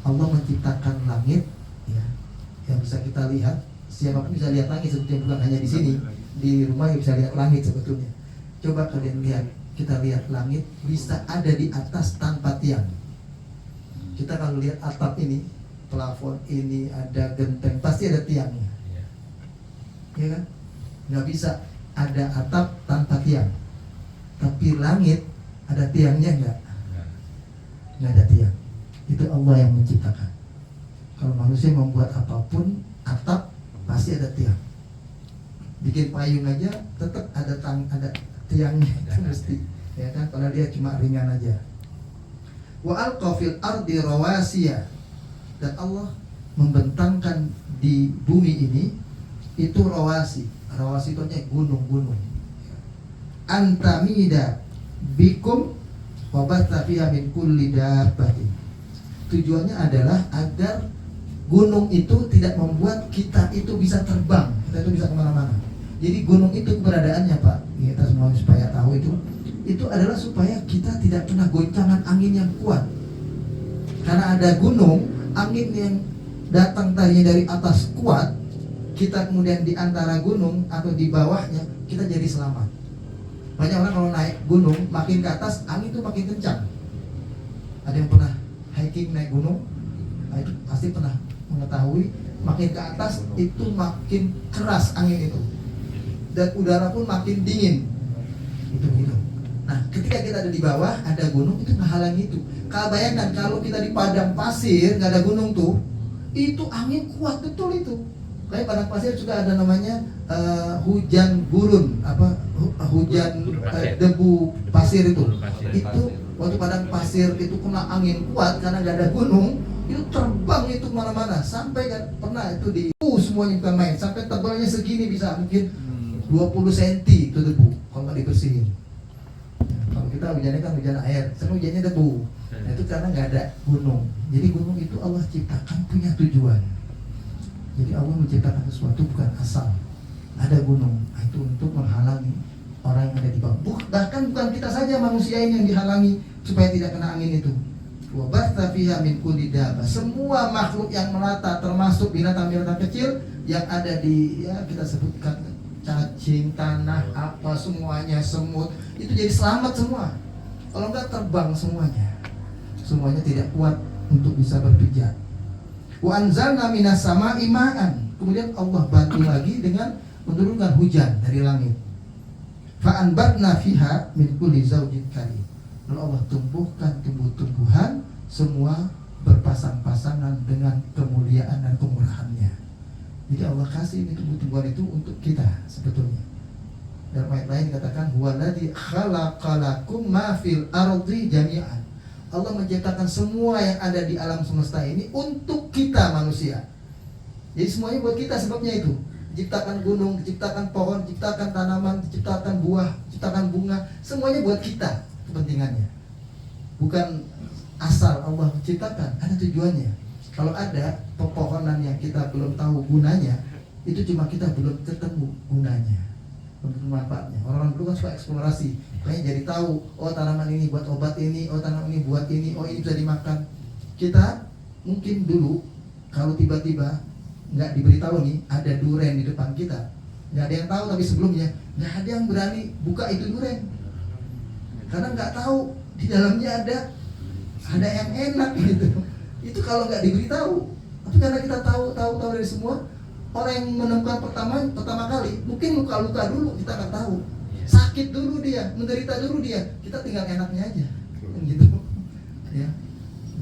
Allah menciptakan langit, ya, yang bisa kita lihat. Siapapun bisa lihat langit sebetulnya, bukan hanya di sini. Di rumah bisa lihat langit sebetulnya. Coba kalian lihat, kita lihat langit bisa ada di atas tanpa tiang. Kita kalau lihat atap ini, plafon ini, ada genteng, pasti ada tiangnya, ya kan? Nggak bisa ada atap tanpa tiang. Tapi langit ada tiangnya nggak? Nggak ada tiang. Itu Allah yang menciptakan. Kalau manusia membuat apapun, atap pasti ada tiang. Bikin payung aja tetap ada tiangnya, itu mesti, ya kan? Kalau dia cuma ringan aja. Wa alqa fil ardi rawasiya, dan Allah membentangkan di bumi ini itu rawasi. Rawasi itu artinya gunung-gunung. Antamida bikum wa batha fiha min kulli dabbatin. Tujuannya adalah agar gunung itu tidak membuat kita itu bisa terbang, kita itu bisa kemana-mana. Jadi gunung itu keberadaannya, Pak, kita semua supaya tahu itu adalah supaya kita tidak kena goncangan angin yang kuat. Karena ada gunung, angin yang datang tadinya dari atas kuat, kita kemudian di antara gunung atau di bawahnya, kita jadi selamat. Banyak orang kalau naik gunung, makin ke atas, angin itu makin kencang. Ada yang pernah hiking naik gunung? Nah, itu pasti pernah mengetahui, makin ke atas itu makin keras angin itu. Dan udara pun makin dingin. Itu begitu. Nah, ketika kita ada di bawah, ada gunung, itu menghalangi itu. Kalau bayangkan kalau kita di padang pasir, nggak ada gunung tuh, itu angin kuat betul itu. Kayak padang pasir juga ada namanya hujan gurun, hujan debu pasir itu. Itu waktu padang pasir itu kena angin kuat karena nggak ada gunung, itu terbang itu kemana-mana. Sampai kan pernah itu di semuanya bukan main, sampai tebalnya segini bisa mungkin 20 cm itu debu kalau nggak dibersihin. Kalau kita hujannya kan hujan air, sekarang hujannya debu. Nah, itu karena nggak ada gunung. Jadi gunung itu Allah ciptakan punya tujuan. Jadi Allah menciptakan sesuatu bukan asal. Ada gunung, itu untuk menghalangi orang yang ada di bawah. Bahkan bukan kita saja manusia ini yang dihalangi supaya tidak kena angin itu. Wa batha fiha min kulli dabbah. Semua makhluk yang melata, termasuk binatang-binatang kecil yang ada di, ya kita sebutkan, cacing, tanah, apa semuanya, semut, itu jadi selamat semua. Kalau enggak terbang semuanya. Semuanya tidak kuat untuk bisa berpijak. Wa anzalna minas sama'i ma'an. Kemudian Allah bantu lagi dengan menurunkan hujan dari langit. Fa anbatna fiha min kulli zawjin karim. Lalu Allah tumbuhkan tumbuh-tumbuhan semua berpasang-pasangan dengan kemuliaan dan kemurahannya. Jadi Allah kasih ini tumbuh-tumbuhan itu untuk kita sebetulnya. Dalam ayat lain dikatakan huwaladzi khalaqalakum ma fil ardi jami'an. Allah menciptakan semua yang ada di alam semesta ini untuk kita manusia. Jadi semuanya buat kita, sebabnya itu. Ciptakan gunung, ciptakan pohon, ciptakan tanaman, ciptakan buah, ciptakan bunga, semuanya buat kita kepentingannya. Bukan asal Allah menciptakan, ada tujuannya. Kalau ada pepohonan yang kita belum tahu gunanya, itu cuma kita belum ketemu gunanya, belum manfaatnya. Orang-orang dulu kan suka eksplorasi, makanya jadi tahu, oh tanaman ini buat obat ini, oh tanaman ini buat ini, oh ini bisa dimakan. Kita mungkin dulu kalau tiba-tiba nggak diberitahu nih ada duren di depan kita, nggak ada yang tahu, tapi sebelumnya nggak ada yang berani buka itu duren karena nggak tahu di dalamnya ada yang enak gitu. Itu kalau nggak diberitahu. Tapi karena kita tahu dari semua, orang yang menemukan pertama kali mungkin luka dulu, kita nggak tahu, sakit dulu dia, menderita dulu dia, kita tinggal enaknya aja gitu ya.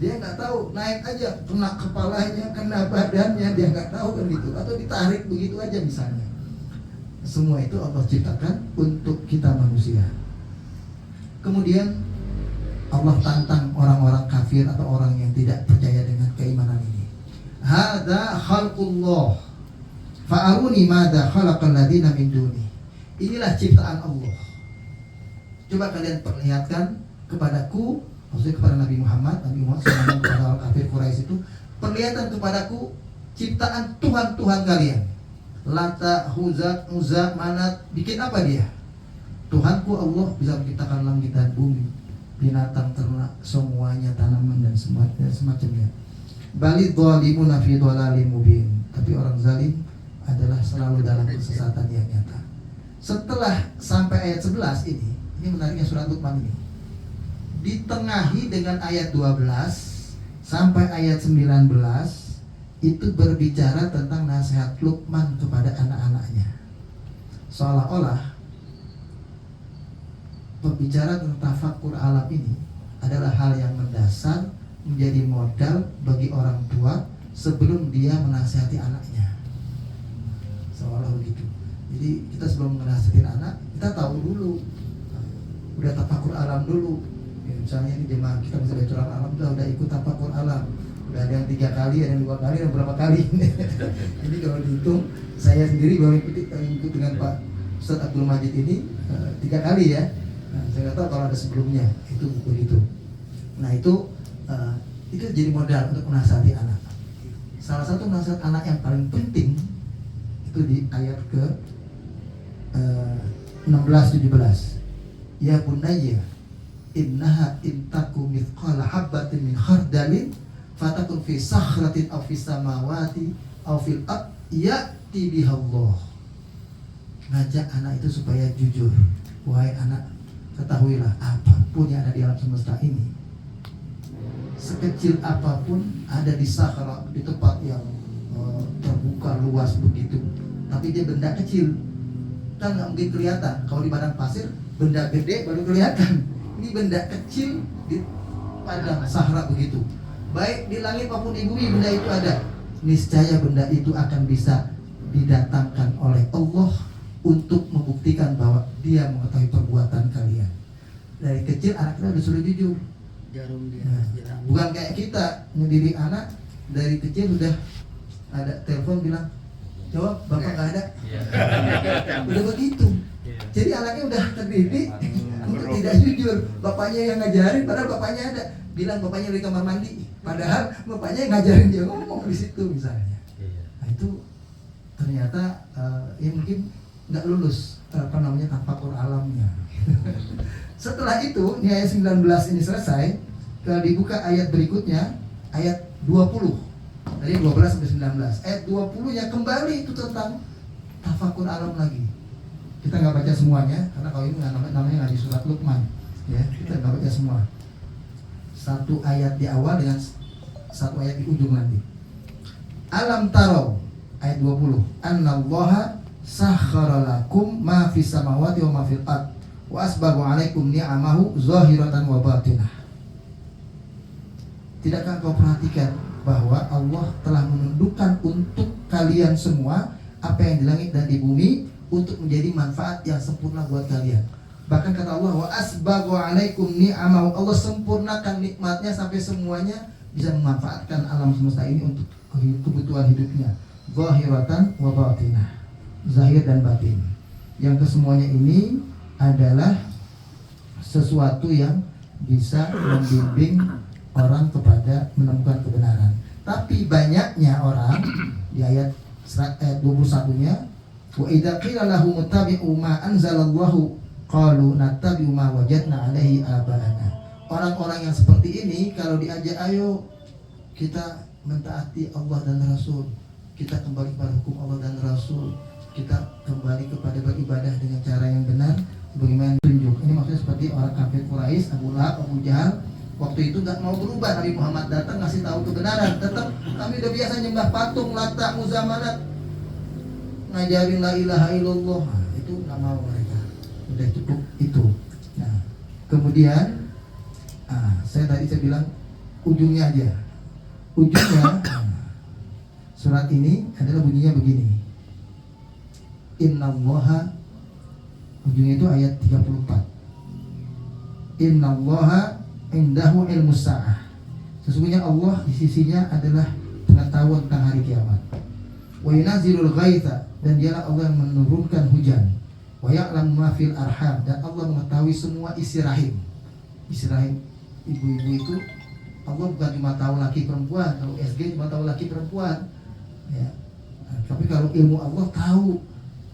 Dia nggak tahu, naik aja kena kepalanya, kena badannya, dia nggak tahu kan gitu, atau ditarik begitu aja misalnya. Semua itu Allah ciptakan untuk kita manusia. Kemudian Allah tantang orang-orang kafir atau orang yang tidak percaya dengan keimanan ini. Hadza khalqullah fa'aruni madza khalaqal ladzina min duni. Inilah ciptaan Allah. Coba kalian perlihatkan kepadaku, maksudnya kepada Nabi Muhammad SAW, kepada orang kafir Quraisy itu, perlihatkan kepadaku ciptaan Tuhan kalian. Lata, Uzza, Manat, bikin apa dia? Tuhanku Allah bisa menciptakan langit dan bumi, binatang, ternak, semuanya, tanaman dan semacamnya. Balid dhalimuna fi dhalalim mubin. Tapi orang zalim adalah selalu dalam kesesatan yang nyata. Setelah sampai ayat 11 ini menariknya surat Luqman ini ditengahi dengan ayat 12 sampai ayat 19, itu berbicara tentang nasihat Luqman kepada anak-anaknya. Seolah-olah pembicara tentang tafakur alam ini adalah hal yang mendasar, menjadi modal bagi orang tua sebelum dia menasihati anaknya. Seolah begitu. Jadi kita sebelum menasihati anak, kita tahu dulu, udah tafakur alam dulu. Ya, misalnya ini jemaah kita bisa baca surat alam, udah ikut tafakur alam. Udah ada yang 3 kali, ada yang 2 kali, ada berapa kali. Jadi kalau dihitung, saya sendiri baru ikut dengan Pak Ustaz Abdul Majid ini 3 kali ya. Nah, saya nggak tahu kalau ada sebelumnya itu begitu. Nah itu jadi modal untuk menasihati anak. Salah satu nasihat anak yang paling penting itu di ayat ke 16-17. Ya bunayya innaha intaku mithqala habbatin min khardalin fatakun fi sakhratin aw fis samawati aw fil ard ya'ti bihallah. Ngajak anak itu supaya jujur. Wahai anak, ketahuilah apapun yang ada di alam semesta ini, sekecil apapun, ada di sakhra, di tempat yang terbuka luas begitu, tapi dia benda kecil, kan nggak mungkin kelihatan. Kalau di padang pasir benda gede baru kelihatan, ini benda kecil di padang sahara begitu. Baik di langit maupun di bumi benda itu ada. Niscaya benda itu akan bisa didatangkan oleh Allah untuk membuktikan bahwa dia mengetahui perbuatan kalian. Dari kecil anak kita udah suruh jujur. Jarum dia. Nah, bukan kayak kita ngedidik anak dari kecil udah ada telepon bilang jawab bapak nggak ada. Udah begitu. Jadi anaknya udah terdidik untuk tidak jujur. Bapaknya yang ngajarin, padahal bapaknya ada. Bilang bapaknya di kamar mandi, padahal bapaknya yang ngajarin dia ngomong di situ misalnya. Nah itu ternyata ya mungkin nggak lulus tafakur alamnya. Setelah itu, ini ayat 19 ini selesai, kalau dibuka ayat berikutnya, ayat 20. Dari 12 sampai 19. Ayat 20 ya kembali itu tentang tafakur alam lagi. Kita nggak baca semuanya, karena kalau ini namanya nggak di surat Luqman. Ya, kita nggak baca semua. Satu ayat di awal dengan satu ayat di ujung nanti. Alam tarau, ayat 20. Annallaha sakhkhara lakum ma fis samawati wa ma fil ard wa asbagha 'alaikum ni'amahu zahiratan wa batinah. Tidakkah kau perhatikan bahwa Allah telah menundukkan untuk kalian semua apa yang di langit dan di bumi untuk menjadi manfaat yang sempurna buat kalian. Bahkan kata Allah, wa asbaghu alaikum ni'amahu, Allah sempurnakan nikmatnya sampai semuanya bisa memanfaatkan alam semesta ini untuk kebutuhan hidupnya, zahiratan wa batinah, zahir dan batin. Yang kesemuanya ini adalah sesuatu yang bisa membimbing orang kepada menemukan kebenaran. Tapi banyaknya orang di ayat 21-nya, wa idza qila lahum ittabi'u ma anzalallahu qalu nattabi'u ma wajadna 'alaihi aba'ana. Orang-orang yang seperti ini kalau diajak, ayo kita mentaati Allah dan Rasul, kita kembali kepada hukum Allah dan Rasul, kita kembali kepada beribadah dengan cara yang benar, bagaimana tunjuk. Ini maksudnya seperti orang kafir Quraisy, Abu Lahab, Abu Jahal. Waktu itu nggak mau berubah. Nabi Muhammad datang ngasih tahu kebenaran, tetap kami udah biasa nyembah patung, Lata, Muzamanat, ngajarin la ilaha illallah. Nah, itu nggak mau mereka. Udah cukup itu. Nah, kemudian saya bilang ujungnya aja. Ujungnya surat ini adalah bunyinya begini. Innallaha, ujungnya itu ayat 34. Innallaha indahu ilmus sa'ah. Sesungguhnya Allah di sisinya adalah pengetahuan tentang hari kiamat. Wa yunazilul ghaitha, dan dialah Allah yang menurunkan hujan. Wa ya'lamu ma fil arham, dan Allah mengetahui semua isi rahim. Isi rahim ibu-ibu itu Allah bukan cuma tahu laki perempuan. Kalau SG cuma tahu laki perempuan, ya. Nah, tapi kalau ilmu Allah tahu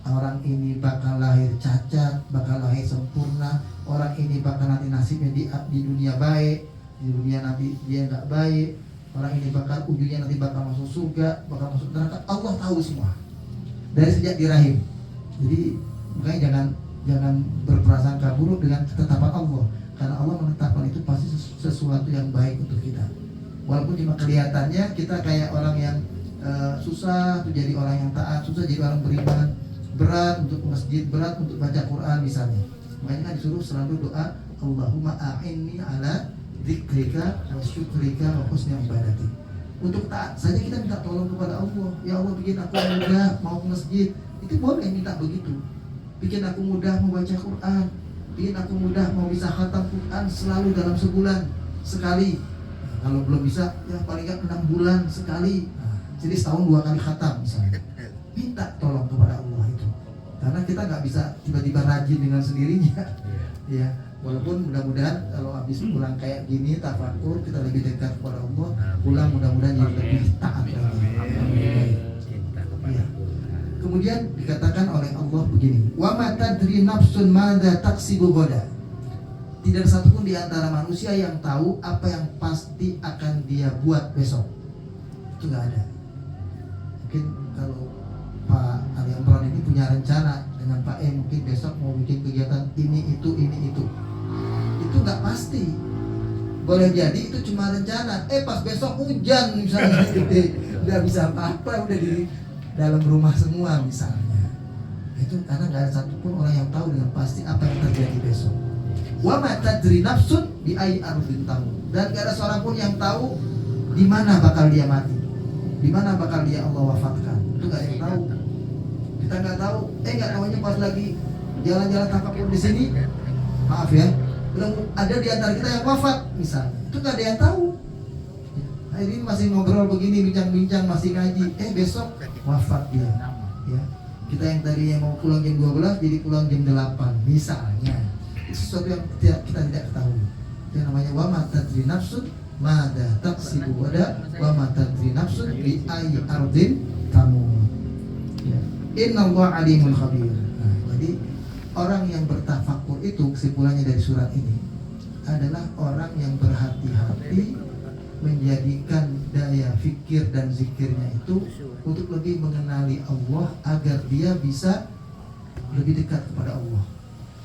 orang ini bakal lahir cacat, bakal lahir sempurna, orang ini bakal nanti nasibnya di dunia baik, di dunia nanti dia nggak baik, orang ini bakal ujungnya nanti bakal masuk surga, bakal masuk neraka. Allah tahu semua dari sejak di rahim. Jadi makanya jangan berprasangka buruk dengan ketetapan Allah, karena Allah menetapkan itu pasti sesuatu yang baik untuk kita. Walaupun cuma kelihatannya kita kayak orang yang susah untuk jadi orang yang taat, susah jadi orang beriman, berat untuk masjid, berat untuk baca Quran misalnya. Makanya kan disuruh selalu doa, Allahumma a'inni ala dzikrika wa syukrika wa husni ibadati. Untuk taat saja kita minta tolong kepada Allah. Ya Allah, bikin aku mudah mau ke masjid. Itu boleh minta begitu. Bikin aku mudah mau baca Quran, bikin aku mudah mau bisa khatam Quran selalu dalam sebulan sekali. Kalau belum bisa, ya paling nggak 6 bulan sekali. Jadi setahun 2 kali khatam misalnya. Minta tolong kepada Allah itu, karena kita nggak bisa tiba-tiba rajin dengan sendirinya. Ya, walaupun mudah-mudahan kalau habis pulang kayak gini tafakur, kita lebih dekat kepada Allah, pulang mudah-mudahan jadi lebih taat lagi. Ya. Kemudian dikatakan oleh Allah begini, wa ma tadri nafsun madza taksibu ghadan. Tidak ada satupun di antara manusia yang tahu apa yang pasti akan dia buat besok. Itu nggak ada. Mungkin kalau Pak Ali Imran ini punya rencana dengan Pak E, mungkin besok mau bikin kegiatan ini itu. Itu nggak pasti. Boleh jadi itu cuma rencana. Pas besok hujan misalnya, gitu. Nggak bisa apa-apa, udah di dalam rumah semua misalnya. Itu karena nggak ada satupun orang yang tahu dengan pasti apa yang terjadi besok. Wa ma tadri nafsun bi ayyi ardin tamut. Dan nggak ada seorang pun yang tahu di mana bakal dia mati, di mana bakal dia Allah wafatkan. Itu nggak ada yang tahu. Kita nggak tahu. Nggak tahunya pas lagi jalan-jalan tafakur di sini, maaf ya, belum ada di antara kita yang wafat misalnya. Itu nggak ada yang tahu. Nah, ini masih ngobrol begini, bincang-bincang, masih ngaji. Besok wafat dia. Ya. Kita yang tadinya mau pulang jam 12 jadi pulang jam 8 misalnya. Itu sesuatu yang kita tidak ketahui. Itu namanya wa ma tadri nafsun madza taksibu ghadan wa ma tadri nafsun bi ayyi ardin tamut. Ya. Innallaha alimul khabir. Nah, jadi orang yang bertafakur itu, kesimpulannya dari surat ini adalah orang yang berhati-hati menjadikan daya fikir dan zikirnya itu untuk lebih mengenali Allah, agar dia bisa lebih dekat kepada Allah.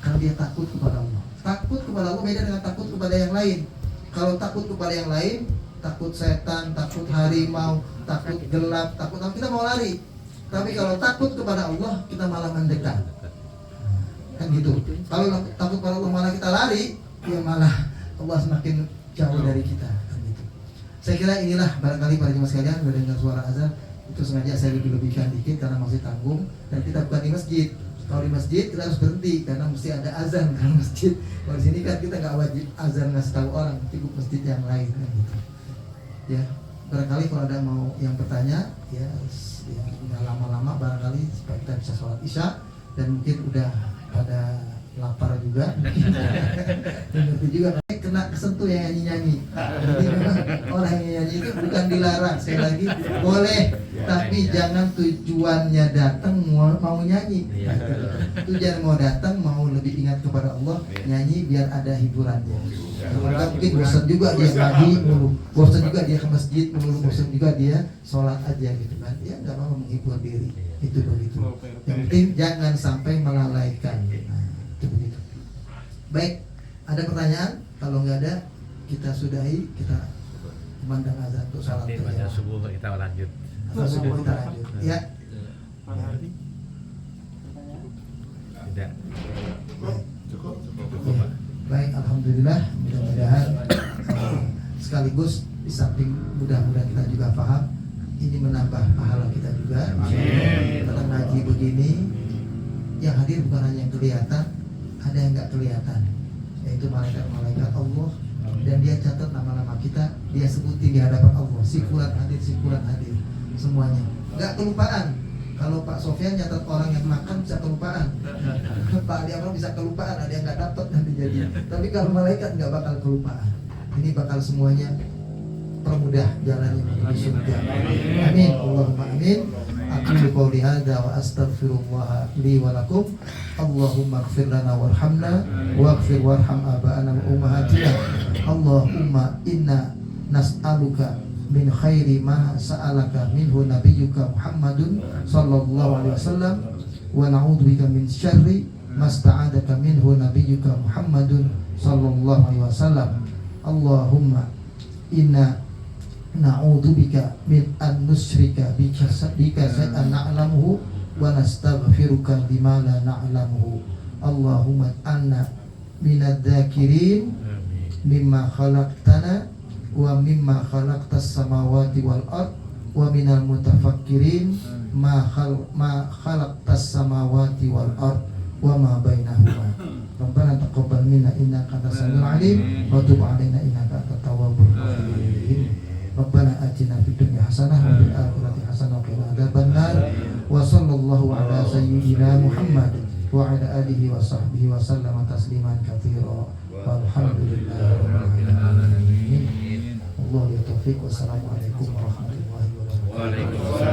Karena dia takut kepada Allah. Takut kepada Allah beda dengan takut kepada yang lain. Kalau takut kepada yang lain, takut setan, takut harimau, takut gelap, takut apa, kita mau lari. Tapi kalau takut kepada Allah, kita malah mendekat. Kan gitu. Kalau takut kepada Allah malah kita lari, ya malah Allah semakin jauh dari kita. Kan gitu. Saya kira inilah barangkali para jemaah sekalian, sudah dengar suara azan, itu sengaja saya lebih-lebihkan dikit karena masih tanggung, dan kita bukan di masjid. Kalau di masjid kita harus berhenti karena mesti ada azan kalau masjid. Kalau di sini kan kita nggak wajib azan ngasih tahu orang, cukup masjid yang lain kan gitu. Ya, barangkali kalau ada mau yang bertanya, ya nggak lama-lama barangkali supaya kita bisa sholat isya dan mungkin udah pada lapar juga, ngerti juga. Kena kesentuh yang nyanyi-nyanyi. Jadi memang orang yang nyanyi itu bukan dilarang, sekali lagi boleh, tapi jangan tujuannya datang mau nyanyi. Tujuan mau datang mau lebih ingat kepada Allah, nyanyi biar ada hiburannya. Maka mungkin bosan juga dia ngaji mulu, bosan juga dia ke masjid mulu, bosan juga dia sholat aja gitu kan. Ya nggak mau menghibur diri, itu begitu. Yang penting jangan sampai melalaikan. Nah, itu begitu. Baik, ada pertanyaan? Kalau nggak ada, kita sudahi, kita memandang azan untuk salat Nanti subuh kita lanjut. Atau subuh kita lanjut. Ya. Tidak. Cukup. Ya. Baik, alhamdulillah. Mudah-mudahan sekaligus di samping mudah-mudahan kita juga paham, ini menambah pahala kita juga. Kita ngaji begini, yang hadir bukan hanya yang kelihatan, ada yang nggak kelihatan, yaitu malaikat-malaikat Allah, dan dia catat nama-nama kita, dia sebutin di hadapan Allah, si fulan hadir, semuanya. Nggak kelupaan. Kalau Pak Sofyan nyatat orang yang makan bisa kelupaan, Pak Ali Amran bisa kelupaan, ada yang nggak dapat nanti jadi. Tapi kalau malaikat nggak bakal kelupaan. Ini bakal semuanya permudah jalannya menuju surga. Amin. Allahumma amin. Aku qouli hadza wa astaghfirullah li wa lakum. Allahumma ighfir lana warhamna waghfir warham aba'ana wa ummahatina. Allahumma inna nas'aluka min khairi ma sa'alaka minhu nabiyyuka Muhammadun sallallahu alaihi wasallam wa na'udzubika min syarri ma sta'adaka minhu nabiyyuka Muhammadun sallallahu alaihi wasallam. Allahumma inna na'udzubika min an nusyrika bika shay'an na'lamuhu wa nastaghfiruka bima la na'lamuhu. Allahumma anna minadz dzakirin mimma khalaqtana wa mimma khalaqtas samawati wal ard wa minal mutafakkirin ma khalaqtas samawati wal ard wa ma bainahuma. Rabbana taqabbal minna innaka antas samiul alim wa tub 'alaina innaka antat tawwabur rahim. Rabbana atina fid dunya hasanah wa fil akhirati hasanah wa qina adzabannar. Wa sallallahu ala sayyidina Muhammad wa ala alihi wa sahbihi wa sallama tasliman katsira. Walhamdulillahirabbil alamin. Allah ya taufiq. Wassalamualaikum warahmatullahi wabarakatuh.